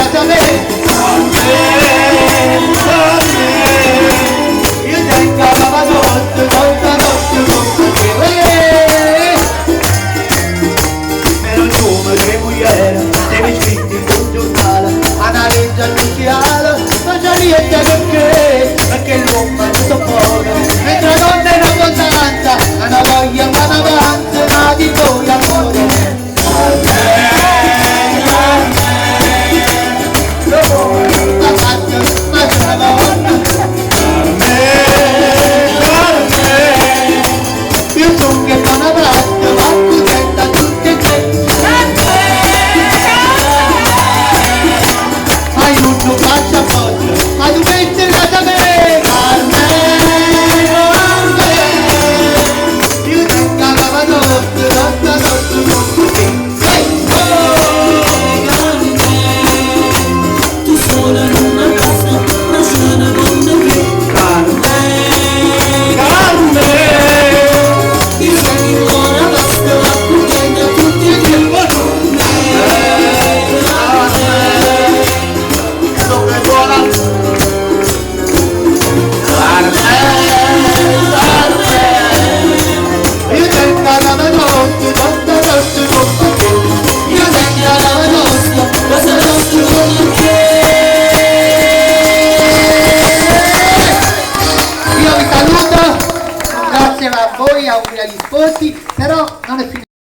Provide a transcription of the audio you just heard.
grazie a me, io ti incavava notte, tutta notte con te, me lo nome che muiera, devi scritti sul giornale, analizza il iniziale, non c'è niente perché l'uomo è tutto poco, mentre la donna è una costanza, una voglia, una vacanza, una di voi amore. A voi, auguri agli sposi, però non è finito.